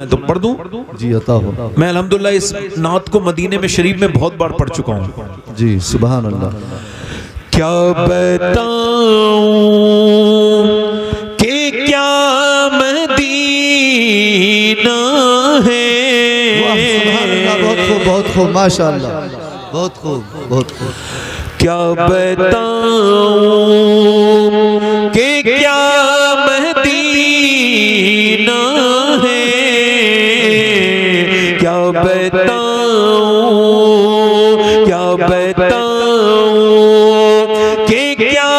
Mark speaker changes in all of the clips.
Speaker 1: मैं तो पढ़ दूं
Speaker 2: जी अता हो।
Speaker 1: मैं अल्हम्दुलिल्लाह इस नात को मदीने में शरीफ में बहुत बार पढ़ चुका हूँ।
Speaker 2: जी सुभान अल्लाह।
Speaker 1: क्या बताऊं कि क्या मदीना है।
Speaker 2: सुभान अल्लाह, बहुत खूब बहुत खूब, माशाअल्लाह, बहुत खूब बहुत खूब।
Speaker 1: क्या बताऊं कि क्या मदीना है। क्या बताऊं कि क्या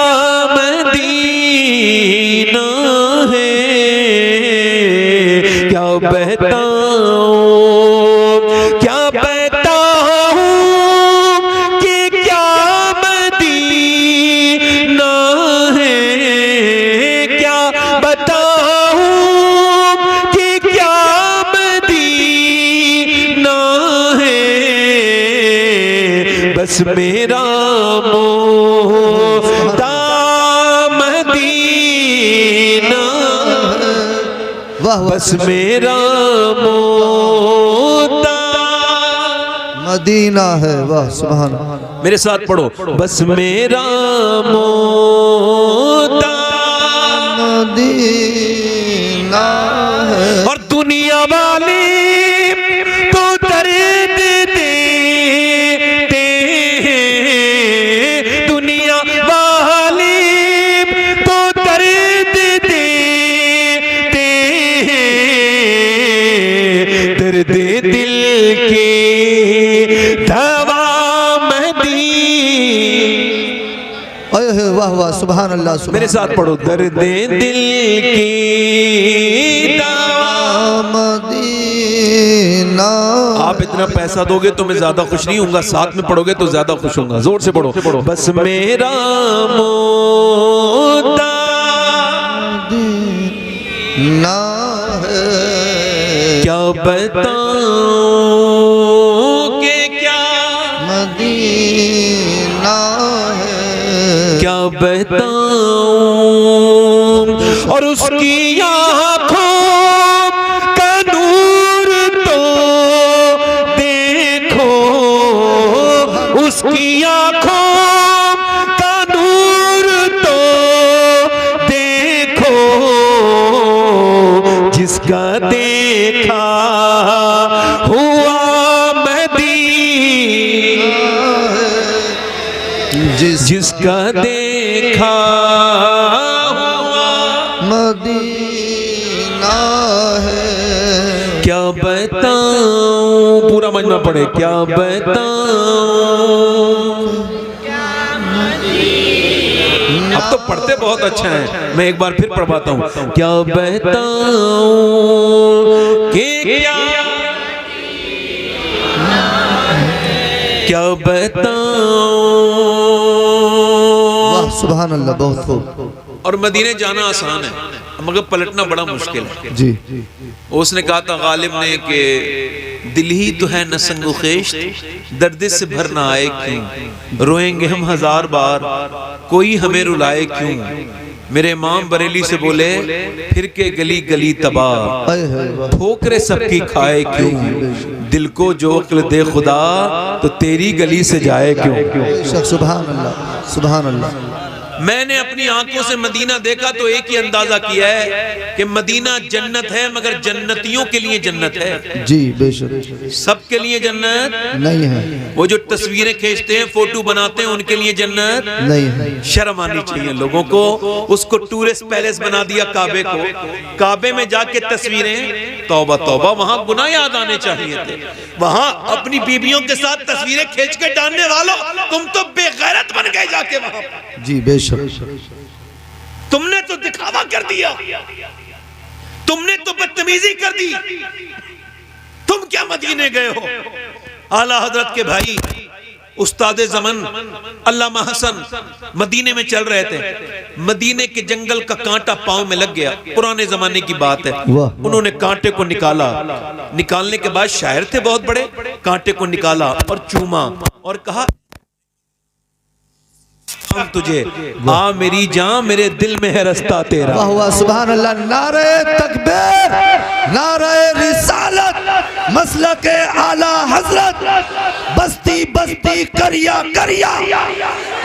Speaker 1: मदीना है। क्या बताऊं क्या बताऊं कि क्या मदीना है। क्या बताऊं कि क्या मदीना है। बस मेरा मोहता मदीना,
Speaker 2: वाह वाह,
Speaker 1: बस मेरा मोहता
Speaker 2: मदीना है। वाह सुभान अल्लाह।
Speaker 1: मेरे साथ पढ़ो, बस मेरा मोहता
Speaker 2: मदीना है।
Speaker 1: और दुनिया वाले तो दर्द देते हैं। दुनिया वाले तो दर्द देते हैं। दर्द दिल के दवा
Speaker 2: अरे वाह वाह सुभान अल्लाह।
Speaker 1: मेरे साथ पढ़ो, दर्द दिल की दवा
Speaker 2: मदीना।
Speaker 1: आप इतना पैसा दोगे तो मैं ज्यादा खुश नहीं होऊंगा, साथ में पढ़ोगे तो ज्यादा खुश होऊंगा। जोर से पढ़ो, बस मेरा मोहता
Speaker 2: ना है।
Speaker 1: क्या बताऊं कि क्या
Speaker 2: मदीना है।
Speaker 1: क्या बताऊं और उसकी आँखों का नूर तो देखो। उसकी आँखों का नूर तो देखो। जिसका देखा हुआ जिसका देखा हुआ
Speaker 2: मदीना है।
Speaker 1: क्या बताऊं, पूरा मजमा पड़े, क्या बताऊं। अब तो पढ़ते बहुत अच्छा है, मैं एक बार फिर पढ़वाता हूँ। क्या बताऊं कि क्या बताऊं।
Speaker 2: सुभान अल्लाह, बहुत खूब।
Speaker 1: और मदीने जाना आसान है मगर पलटना बड़ा मुश्किल है।
Speaker 2: जी
Speaker 1: उसने कहा था गालिब ने कि दिल ही तो है न संगो खेश, दर्द से भर ना आए क्यों। रोएंगे हम हजार बार, कोई हमें रुलाए क्यों। मेरे इमाम बरेली से बोले, फिर के गली गली तबाह, ठोकरे सबकी खाए क्यों। दिल को जो अक्ल दे खुदा, तो तेरी गली से जाए क्यों।
Speaker 2: सुभान अल्लाह सुभान अल्लाह।
Speaker 1: मैंने अपनी आंखों से मदीना देखा तो एक ही अंदाजा किया है कि मदीना जन्नत है, मगर जन्नतियों के लिए जन्नत है।
Speaker 2: जी बेशक,
Speaker 1: सबके लिए जन्नत
Speaker 2: नहीं है।
Speaker 1: वो जो तस्वीरें खींचते हैं, फोटो बनाते हैं, उनके लिए जन्नत
Speaker 2: नहीं है।
Speaker 1: शर्म आनी चाहिए लोगों को। उसको टूरिस्ट पैलेस बना दिया काबे को। काबे में जाके तस्वीरें, तौबा तौबा, वहां गुनाह याद आने चाहिए थे। वहां अपनी बीबियों के साथ तस्वीरें खींच के डालने वालों, तुम तो बेगैरत बन गए जाके वहां।
Speaker 2: जी बेशक,
Speaker 1: तुमने तो दिखावा कर दिया, तुमने तो बदतमीजी कर दी। तुम क्या मदीने गए हो। आला हजरत के भाई उस्ताद ज़मान अल्लामा हसन मदीने में चल रहे थे। मदीने के जंगल का कांटा पांव में लग गया, पुराने जमाने की बात है। उन्होंने कांटे को निकाला, निकालने के बाद शायर थे बहुत बड़े, कांटे को निकाला और चूमा और कहा फूल तुझे, आ मेरी जान मेरे दिल में है रास्ता तेरा।
Speaker 2: वाह वाह सुभान अल्लाह। नारे तकबीर, नारे रिसालत, मसलक आला हजरत, बस्ती बस्ती करिया करिया,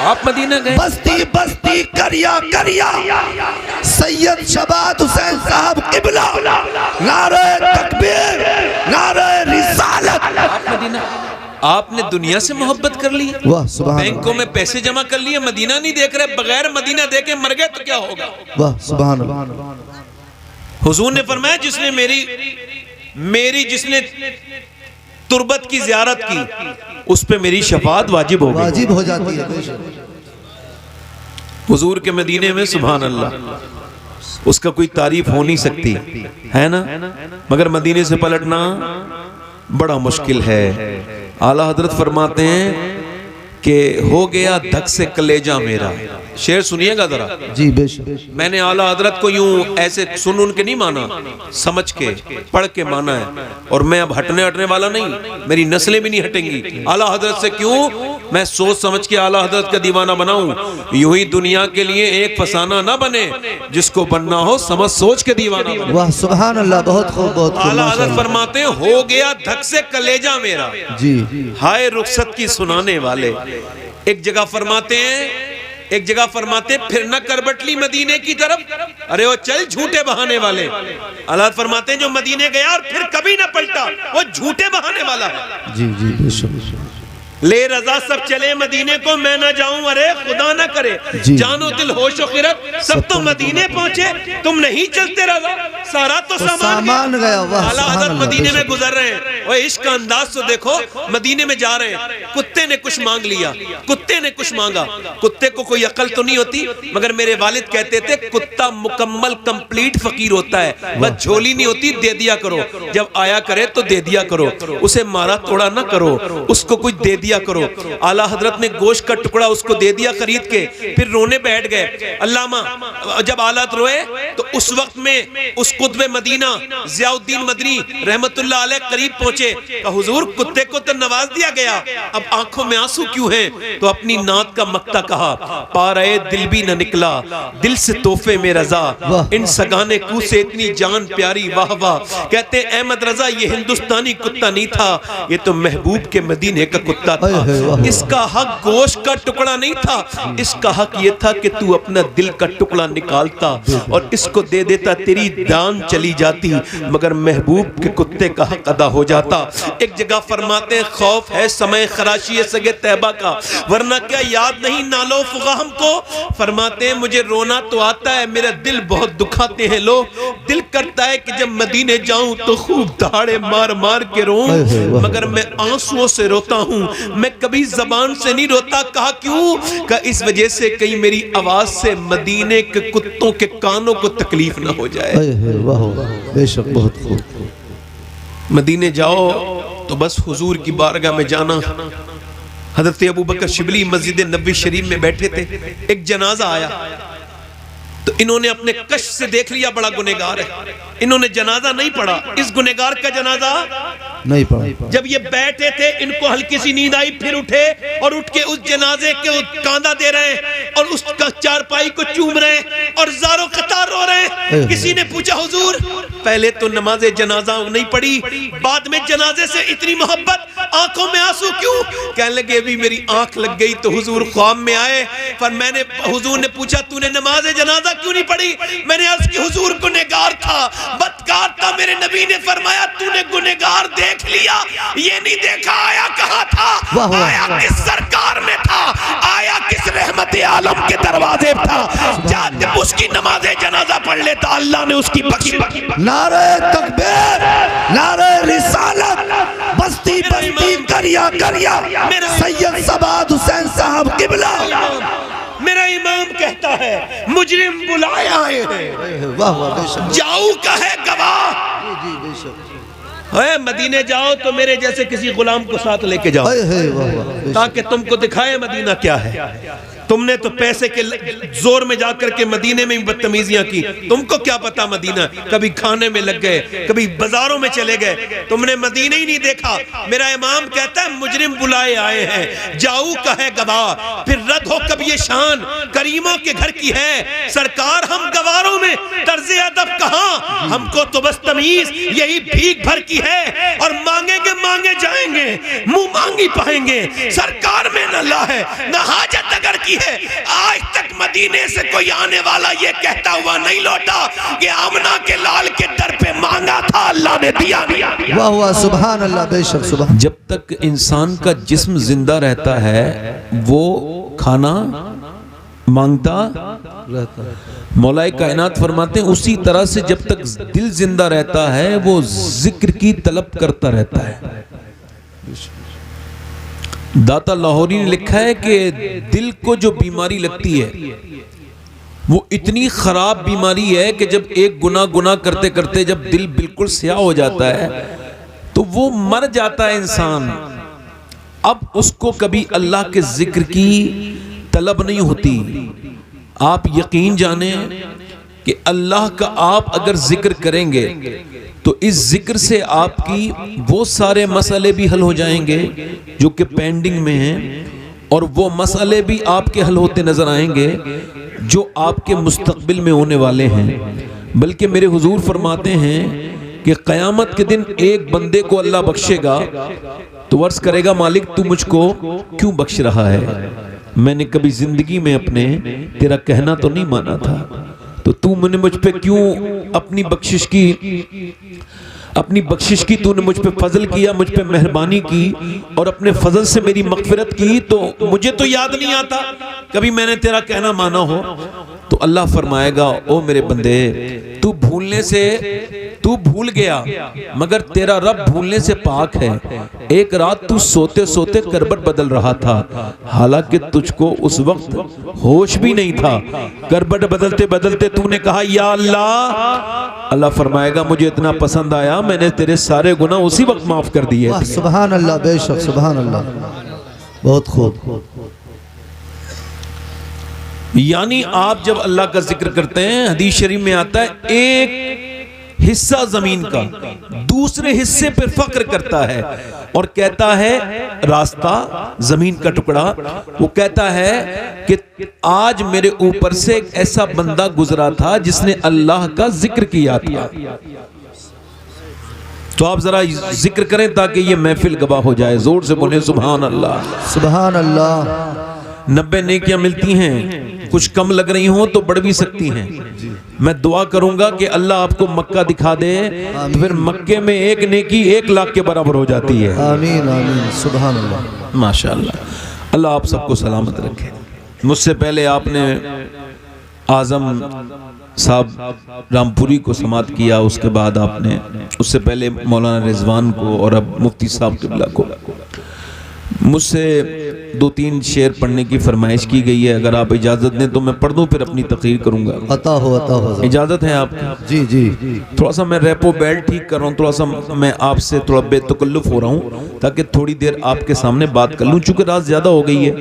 Speaker 1: आप मदीना गए,
Speaker 2: बस्ती बस्ती करिया करिया, सैयद शबात हुसैन साहब किबला, नारे तकबीर, नारे रिसालत।
Speaker 1: आप मदीना, आपने दुनिया से मोहब्बत कर ली,
Speaker 2: वाह सुभान अल्लाह,
Speaker 1: बैंकों में पैसे जमा कर लिए, मदीना नहीं देख रहे, बगैर मदीना देखे मर गए तो क्या होगा।
Speaker 2: वाह सुभान अल्लाह।
Speaker 1: हुजूर ने फरमाया जिसने मेरी जिसने तुरबत की ज़ियारत की उस पे मेरी शफाअत वाजिब हो गई,
Speaker 2: वाजिब हो जाती है बेशक।
Speaker 1: हुजूर के मदीने में सुभान अल्लाह, उसका कोई तारीफ हो नहीं सकती है ना, मगर मदीने से पलटना बड़ा मुश्किल है। आला हजरत फरमाते हैं कि हो गया धक से कलेजा मेरा। शेर सुनिएगा जरा
Speaker 2: जी बेशक।
Speaker 1: मैंने आला हजरत को यूं ऐसे सुन उन के नहीं माना, समझ के पढ़ के माना है, और मैं अब हटने वाला नहीं, मेरी नस्लें भी नहीं हटेंगी आला हजरत से। क्यों? मैं सोच समझ के आला हजरत का दीवाना बनाऊं। यूं ही दुनिया के लिए एक फसाना ना बने, जिसको बनना हो समझ सोच के दीवाना बने।
Speaker 2: वाह सुभान अल्लाह, बहुत खूब बहुत खूब।
Speaker 1: आला हजरत फरमाते हैं हो गया धक से कलेजा मेरा,
Speaker 2: जी
Speaker 1: हाय रुखसत की सुनाने वाले। एक जगह फरमाते हैं फिर न करबटली मदीने की तरफ, अरे वो चल झूठे बहाने वाले। अल्लाह फरमाते हैं जो मदीने गया और फिर कभी न पलटा, वो झूठे बहाने वाला है।
Speaker 2: जी जी बेशक।
Speaker 1: ले रजा सब चले मदीने को, मैं ना जाऊं, अरे खुदा ना करे, जानो दिल होश और खिरत सब तो मदीने पहुंचे, तुम नहीं चलते रजा, सारा तो सामान
Speaker 2: गया। वाह
Speaker 1: आला हज़रत मदीने में गुजर रहे हैं, और इश्क का अंदाज तो देखो, मदीने में जा रहे हैं, कुत्ते ने कुछ मांग लिया, कुत्ते ने कुछ मांगा, कुत्ते को कोई अकल तो नहीं होती, मगर मेरे वालिद कहते थे कुत्ता मुकम्मल कंप्लीट फकीर होता है, बस झोली नहीं होती, दे दिया करो, जब आया करे तो दे दिया करो, उसे मारा तोड़ा ना करो, उसको कुछ दे दिया करो। आला हजरत ने गोश्त का टुकड़ा उसको दे दिया खरीद के, फिर रोने बैठ गए। अल्लामा जब आलत रोए तो उस वक्त में उस कुतुब मदीना ज़ियाउद्दीन मदनी रहमतुल्लाह अलैह करीब पहुंचे, तो हुजूर कुत्ते को तो नवाज दिया गया, अब आंखों में आंसू क्यों हैं? तो अपनी नात का मक्ता कहा, पा रहे दिल भी न निकला, दिल से तोहफे में रजा, इन सगाने कू से इतनी जान प्यारी, वाह वाह। कहते अहमद रजा ये हिंदुस्तानी कुत्ता नहीं था, ये तो महबूब के मदीने का कुत्ता था। इसका हक गोश्त का टुकड़ा नहीं था, इसका हक ये था कि तू अपना दिल का टुकड़ा निकालता और इसको दे देता, तेरी जान चली जाती, मगर महबूब के कुत्ते का हक अदा हो जाता। एक जगह फरमाते हैं खौफ है समय खराशी सगे तैबा का, वरना क्या याद नहीं नालो फुगा हमको। फरमाते हैं मुझे रोना तो आता है, मेरा दिल बहुत दुखाते हैं लोग, दिल करता है कि जब मदीने जाऊं तो खूब दहाड़े मार मार के रोऊं, मगर मैं आंसुओं से रोता हूं, मैं कभी जबान से नहीं रोता। कहा क्यों? का इस वजह से कहीं मेरी आवाज से मदीने के कुत्तों के कानों को तकलीफ ना हो जाए।
Speaker 2: वाह बेशक, बहुत खूब।
Speaker 1: मदीने जाओ तो बस हुजूर की बारगाह में जाना। हजरत अबू बकर शिबली मस्जिद नबवी शरीफ में बैठे थे, एक जनाजा आया तो इन्होंने अपने कश से देख लिया बड़ा गुनहगार है, इन्होंने जनाजा नहीं पढ़ा, इस गुनहगार का जनाजा
Speaker 2: नहीं पढ़ा।
Speaker 1: जब ये बैठे थे इनको हल्की सी नींद आई, फिर उठे और उठ के उस जनाजे के कांधा दे रहे हैं और उसका चारपाई को चूम रहे हैं और ज़ारो कतार रो रहे हैं। किसी ने पूछा हुजूर पहले तो नमाजे जनाजा नहीं पढ़ी, बाद में जनाजे से इतनी मोहब्बत, आंखों में आंसू क्यों? कहने लगे अभी मेरी आंख लग गई तो हुजूर ख्वाब में आए, पर मैंने हुजूर ने पूछा तूने नमाज जनाजा क्यों नहीं पढ़ी? मैंने अर्ज की हुजूर गुनहगार था, बदकार था, मेरे नबी ने फरमाया तूने गुनहगार देख लिया, ये नहीं देखा आया कहां था, आया किस सरकार में था, आया किस रहमत आलम के दरवाजे था। जब उसकी नमाज़े जनाजा पढ़ लेता अल्लाह ने उसकी बख्शी।
Speaker 2: नारे तकबीर, नारे रिसालत, बस्ती बस्ती करिया करिया, सैयद शबात हुसैन साहब किबला।
Speaker 1: मेरा इमाम कहता है मुजरिम बुलाए आए हैं,
Speaker 2: वाह वाह बेशक,
Speaker 1: जाऊ का है गवाह।
Speaker 2: जी बेशक,
Speaker 1: है मदीने जाओ तो मेरे जैसे किसी गुलाम को साथ लेके जाओ, ताकि तुमको दिखाए मदीना क्या है, तुमने तो पैसे के जोर में जाकर के मदीने में बदतमीजियां की। तुमको क्या पता मदीना, कभी खाने में लग गए, कभी बाजारों में चले गए, तुमने मदीना ही नहीं देखा। मेरा इमाम कहता है मुजरिम बुलाए आए हैं, जाऊ का है गवाह, फिर रद्द हो कब ये शान करीमों के घर की है। सरकार हम गवारों में तर्ज़े अदब कहां, हमको तो बस तमीज यही भीख भर की है, और मांगेंगे मांगे जाएंगे, मुंह मांगी पाएंगे। सरकार में न ला है न हाजत अगर की है। आज तक मदीने से कोई आने वाला ये कहता हुआ नहीं लौटा कि आमना के लाल के दर पे मांगा था, अल्लाह ने दिया।
Speaker 2: वाह वाह, सुभान अल्लाह, बेशक सुभान।
Speaker 3: जब तक इंसान का जिस्म जिंदा रहता है वो खाना मांगता रहता है। मौलाए कायनात फरमाते हैं उसी तरह से जब तक दिल जिंदा रहता है वो जिक्र की तलब करता रहता है। दाता लाहौरी ने लिखा है कि दिल को जो बीमारी लगती है वो इतनी खराब बीमारी है कि जब एक गुनाह करते करते जब दिल बिल्कुल स्याह हो जाता है तो वो मर जाता है इंसान। अब उसको कभी अल्लाह के जिक्र की तलब नहीं होती। आप यकीन जाने कि अल्लाह का आप अगर जिक्र करेंगे तो इस जिक्र से आपकी वो सारे मसले भी हल हो जाएंगे जो कि पेंडिंग में हैं, और वो मसले भी आपके हल होते नजर आएंगे जो आपके मुस्तकबिल में होने वाले हैं। बल्कि मेरे हुजूर फरमाते हैं कि क़यामत के दिन एक बंदे को अल्लाह बख्शेगा तो अर्ज़ करेगा मालिक तू मुझको क्यों बख्श रहा है, मैंने कभी जिंदगी में अपने तेरा कहना तो नहीं माना था, तो तू मैंने मुझ पे क्यों अपनी बख्शिश की तूने मुझ पे फजल किया, मुझ पे मेहरबानी की और अपने फजल से मेरी मगफिरत की, तो मुझे तो याद नहीं आता कभी मैंने तेरा कहना माना हो। तो अल्लाह फरमाएगा ओ मेरे बंदे तू भूलने से तू भूल गया मगर तेरा रब भूलने से पाक है। एक रात तू सोते सोते करबट बदल रहा था, हालांकि तुझको उस वक्त होश भी नहीं था। करबट बदलते बदलते तूने कहा या अल्लाह। अल्लाह फरमाएगा मुझे इतना पसंद आया मैंने तेरे सारे गुनाह उसी वक्त माफ कर दिए।
Speaker 2: सुभान अल्लाह, बेशक सुभान अल्लाह, बहुत खूब।
Speaker 3: यानी आप जब अल्लाह का जिक्र करते हैं, हदीस शरीफ में आता है एक हिस्सा जमीन का दूसरे हिस्से पर फक्र करता है और कहता है रास्ता जमीन का टुकड़ा, वो कहता है कि आज मेरे ऊपर से एक ऐसा बंदा गुजरा था जिसने अल्लाह का जिक्र किया था। तो आप जरा जिक्र करें ताकि ये महफिल गवाह हो जाए। जोर से बोले सुभान अल्लाह,
Speaker 2: सुभान अल्लाह।
Speaker 3: 90 नेकियां मिलती हैं, कुछ कम लग रही हो तो बढ़ भी सकती हैं। मैं दुआ करूंगा कि अल्लाह आपको मक्का दिखा दे, फिर मक्के में एक नेकी 1 लाख के बराबर हो जाती है।
Speaker 2: आमीन आमीन, सुभान अल्लाह,
Speaker 3: माशाअल्लाह। अल्लाह आप सबको सलामत रखे। मुझसे पहले आपने आजम साहब रामपुरी को समात किया, उसके बाद आपने उससे पहले मौलाना रिजवान को और अब मुफ्ती साहब किबला को। मुझसे 2-3 शेर पढ़ने की फरमाइश की गई है, अगर आप इजाज़त दें तो मैं पढ़ दूं, फिर अपनी तकरीर करूंगा।
Speaker 2: अता हो
Speaker 3: इजाज़त है आपकी?
Speaker 2: जी जी।
Speaker 3: थोड़ा सा मैं रेपो बेल्ट ठीक कर रहा हूँ, थोड़ा सा मैं आपसे थोड़ा बेतकल्लुफ़ हो रहा हूँ ताकि थोड़ी देर आपके सामने बात कर लूँ, चूँकि रात ज़्यादा हो गई है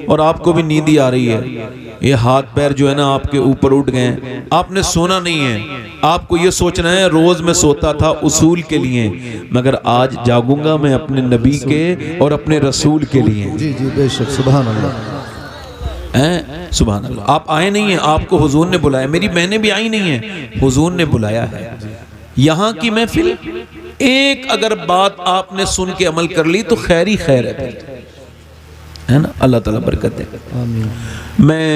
Speaker 3: और आपको भी नींद ही आ रही है। ये हाथ पैर जो है ना आपके ऊपर उठ गए, आपने सोना नहीं है। आपको ये सोचना है रोज़ मैं सोता था उसूल के लिए, मगर आज जागूंगा मैं अपने नबी के और अपने रसूल के लिए।
Speaker 2: जी जी, बेशक, सुभान अल्लाह,
Speaker 3: सुभान अल्लाह। आप आए नहीं हैं, आपको हुजूर ने बुलाया। मेरी बहनें भी आई नहीं हैं, हुजूर ने बुलाया है। यहाँ की महफिल एक अगर बात आपने सुन के अमल कर ली तो खैर ही खैर है ना। अल्लाह ताला बरकत दे।
Speaker 2: आमीन।
Speaker 3: मैं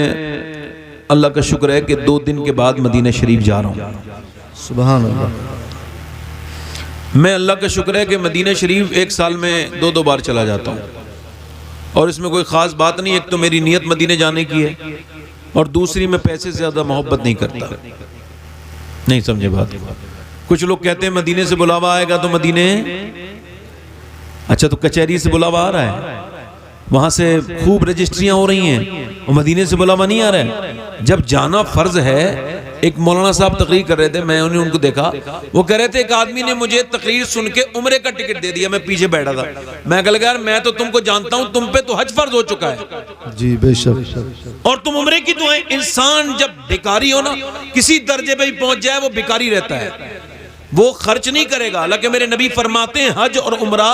Speaker 3: अल्लाह का शुक्र है कि 2 दिन के बाद मदीना शरीफ जा रहा हूँ।
Speaker 2: सुभान अल्लाह।
Speaker 3: मैं अल्लाह का शुक्र है कि मदीना शरीफ 1 साल में 2-2 बार चला जाता हूँ, और इसमें कोई ख़ास बात नहीं। एक तो मेरी नीयत मदीने जाने की है, और दूसरी मैं पैसे से ज़्यादा मोहब्बत नहीं करता। नहीं समझे बात? कुछ लोग कहते हैं मदीने से बुलावा आएगा तो मदीने, अच्छा तो कचहरी से बुलावा आ रहा है, वहाँ से खूब रजिस्ट्रियाँ हो रही हैं, और मदीने से बुलावा नहीं आ रहा है। जब जाना फ़र्ज है, एक मौलाना साहब तकरीर कर रहे थे, मैं उनको देखा, वो कह रहे थे एक आदमी ने मुझे तकरीर सुन के उम्रे का टिकट दे दिया, मैं पीछे बैठा था। मैं कह लगा यार मैं तो तुमको जानता हूं, तुम पे तो हज फर्ज हो चुका है
Speaker 2: जी बेशक।
Speaker 3: और तुम उम्रे की दुआएं। इंसान जब भिखारी हो ना, किसी दर्जे पे भी पहुंच जाए वो भिखारी रहता है, वो खर्च नहीं करेगा। हालांकि मेरे नबी फरमाते हैं हज और उम्रा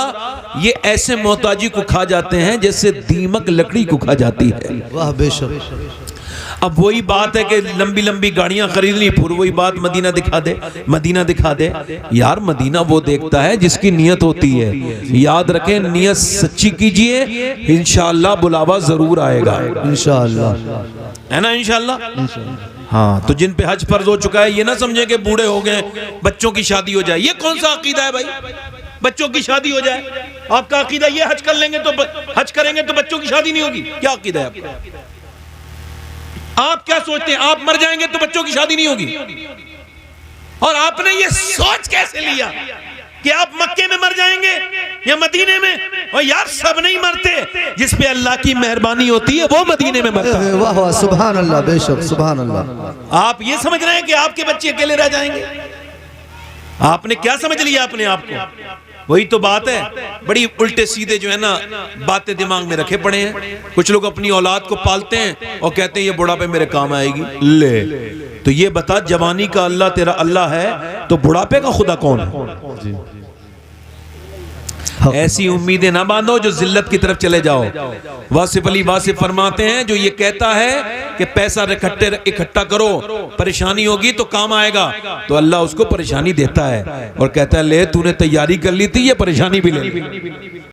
Speaker 3: ये ऐसे मोहताजी को खा जाते हैं जैसे दीमक लकड़ी को खा जाती है।
Speaker 2: वाह बेशक।
Speaker 3: अब वही बात है कि लंबी लंबी गाड़ियां खरीदनी, फिर वही बात मदीना दिखा दे, मदीना दिखा दे। यार मदीना वो देखता है जिसकी नीयत होती है। याद रखें, नीयत सच्ची कीजिए, इंशाअल्लाह बुलावा जरूर आएगा।
Speaker 2: इंशाअल्लाह,
Speaker 3: है ना, इंशाअल्लाह। हाँ, तो जिन पे हज फर्ज हो चुका है ये ना समझे कि बूढ़े हो गए बच्चों की शादी हो जाए। ये कौन सा अकीदा है भाई, बच्चों की शादी हो जाए? आपका अकीदा ये हज कर लेंगे तो हज करेंगे तो बच्चों की शादी नहीं होगी? क्या अकीदा है आपका? आप क्या सोचते हैं आप मर जाएंगे तो बच्चों की शादी नहीं होगी? और आपने ये सोच कैसे लिया कि आप मक्के में मर जाएंगे या मदीने में? और यार सब नहीं मरते, जिस पे अल्लाह की मेहरबानी होती है वो मदीने में मरता है।
Speaker 2: वाह वाह, सुभान अल्लाह, बेशक सुभान अल्लाह।
Speaker 3: आप ये समझ रहे हैं कि आपके बच्चे अकेले रह जाएंगे? आपने क्या समझ लिया अपने आप को? वही तो बात है, बड़ी उल्टे सीधे जो है ना बातें दिमाग में रखे पड़े हैं। कुछ लोग अपनी औलाद को पालते हैं और कहते हैं ये बुढ़ापे मेरे काम आएगी। ले तो ये बता, जवानी का अल्लाह तेरा अल्लाह है तो बुढ़ापे का खुदा कौन है? ऐसी उम्मीदें ना बांधो जो जिल्लत की तरफ चले जाओ। वासिफ अली वासिफ फरमाते हैं जो ये कहता है कि पैसा इकट्ठा करो, परेशानी होगी तो काम आएगा, तो अल्लाह उसको परेशानी देता है और कहता है ले तूने तैयारी कर ली थी, ये परेशानी भी ले ली।